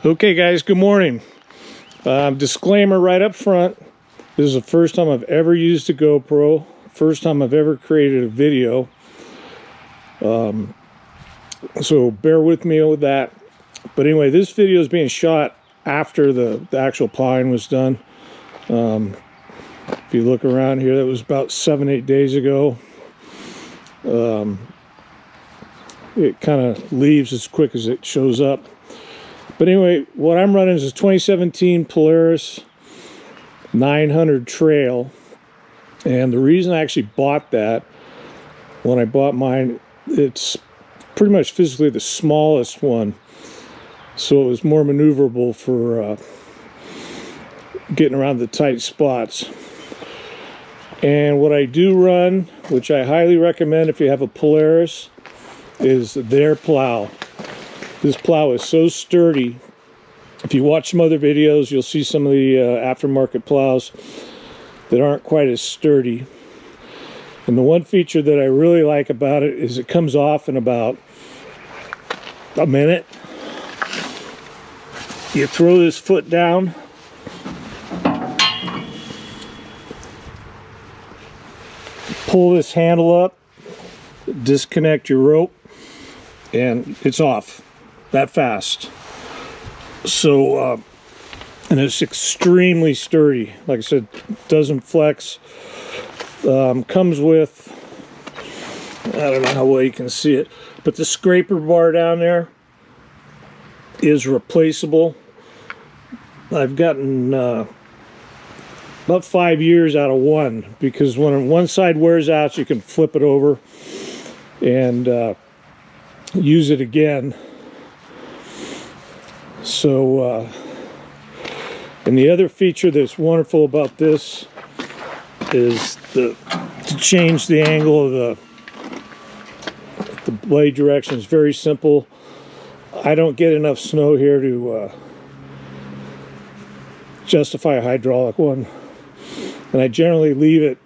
Okay guys, good morning. Disclaimer right up front. This is the first time I've ever used a GoPro. First time I've ever created a video. So bear with me with that. But anyway, this video is being shot after the actual plowing was done. If you look around here, that was about 7-8 days ago. It kind of leaves as quick as it shows up. But anyway, what I'm running is a 2017 Polaris 900 Trail. And the reason I actually bought that, when I bought mine, it's pretty much physically the smallest one. So it was more maneuverable for getting around the tight spots. And what I do run, which I highly recommend if you have a Polaris, is their plow. This plow is so sturdy. If you watch some other videos, you'll see some of the aftermarket plows that aren't quite as sturdy. And the one feature that I really like about it is it comes off in about a minute. You throw this foot down, pull this handle up, disconnect your rope, and it's off that fast. So and it's extremely sturdy. Like I said, doesn't flex. Comes with, I don't know how well you can see it, but the scraper bar down there is replaceable. I've gotten about 5 years out of one, because when one side wears out, you can flip it over and use it again. So and the other feature that's wonderful about this is to change the angle of the blade direction. Is very simple. I don't get enough snow here to justify a hydraulic one, and I generally leave it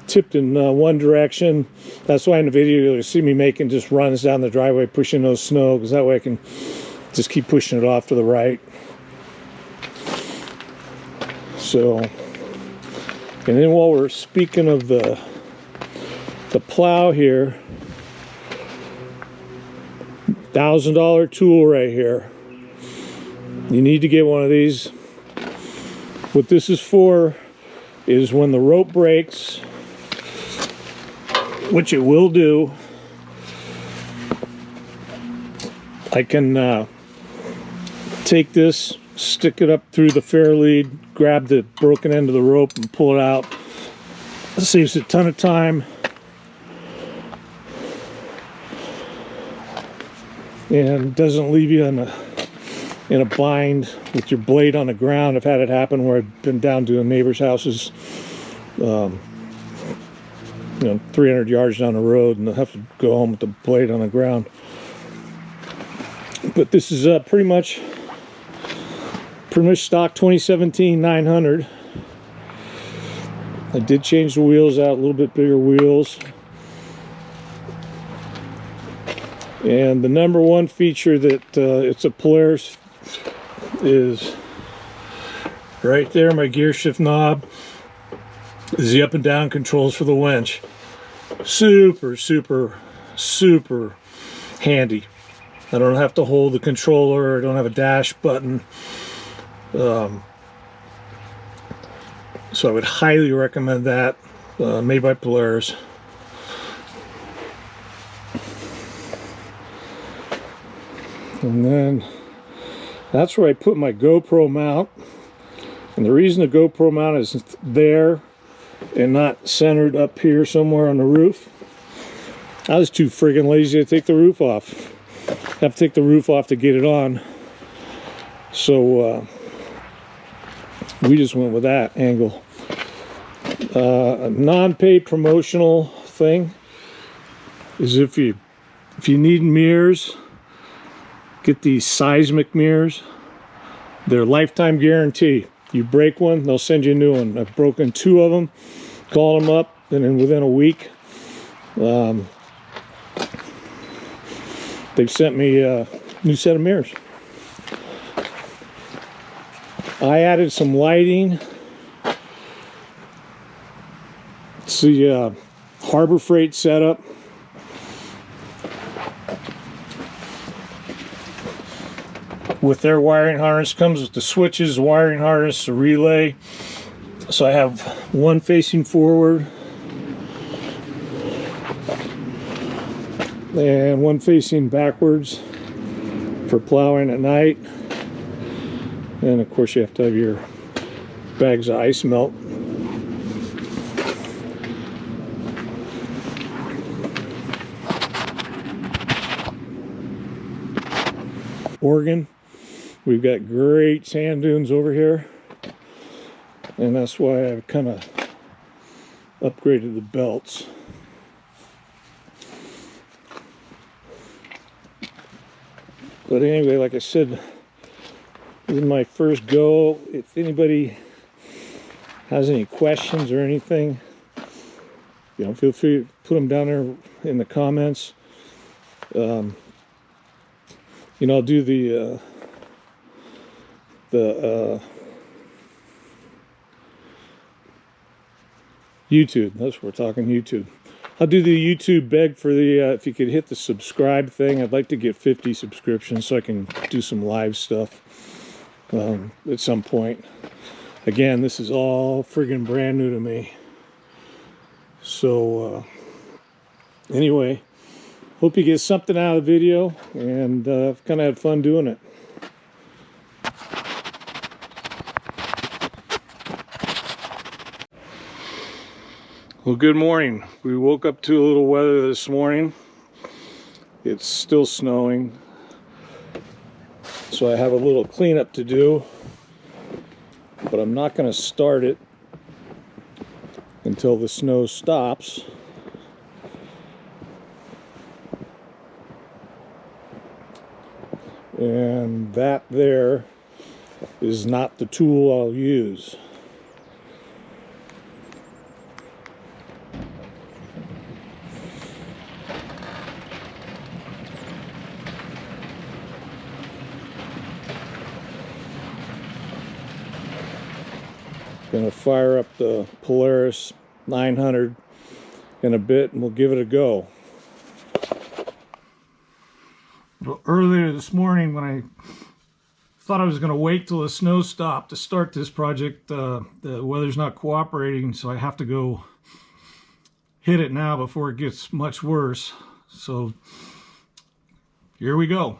tipped in one direction. That's why in the video you'll see me making just runs down the driveway pushing those snow, because that way I can just keep pushing it off to the right. So, and then while we're speaking of the plow here, $1,000 tool right here. You need to get one of these. What this is for is when the rope breaks, which it will do, I can take this, stick it up through the fair lead, grab the broken end of the rope and pull it out. It saves a ton of time. And doesn't leave you in a bind with your blade on the ground. I've had it happen where I've been down to a neighbor's houses, 300 yards down the road, and I'll have to go home with the blade on the ground. But this is pretty much stock 2017 900. I did change the wheels out, a little bit bigger wheels. And the number one feature that it's a Polaris is right there. My gear shift knob is the up and down controls for the winch. Super, super, super handy. I don't have to hold the controller. I don't have a dash button. So I would highly recommend that. Made by Polaris. And then that's where I put my GoPro mount. And the reason the GoPro mount is there and not centered up here somewhere on the roof, I was too friggin' lazy to take the roof off. I have to take the roof off to get it on. So we just went with that angle. A non-paid promotional thing is if you need mirrors, get these seismic mirrors. They're lifetime guarantee. You break one, they'll send you a new one. I've broken 2 of them, called them up, and then within a week, they've sent me a new set of mirrors. I added some lighting. It's the Harbor Freight setup. With their wiring harness, comes with the switches, wiring harness, a relay. So I have one facing forward and one facing backwards for plowing at night. And of course you have to have your bags of ice melt. Oregon, we've got great sand dunes over here, and that's why I've kind of upgraded the belts. But anyway, like I said, this is my first go. If anybody has any questions or anything, you know, feel free to put them down there in the comments. You know, I'll do the YouTube. That's what we're talking, YouTube. I'll do the YouTube beg for the, if you could hit the subscribe thing. I'd like to get 50 subscriptions so I can do some live stuff at some point. Again, this is all friggin' brand new to me. So, anyway, hope you get something out of the video, and kind of had fun doing it. Well, good morning. We woke up to a little weather this morning. It's still snowing, so I have a little cleanup to do, but I'm not going to start it until the snow stops. And that there is not the tool I'll use. Gonna fire up the Polaris 900 in a bit, and we'll give it a go. Well, earlier this morning, when I thought I was going to wait till the snow stopped to start this project, the weather's not cooperating, so I have to go hit it now before it gets much worse. So here we go.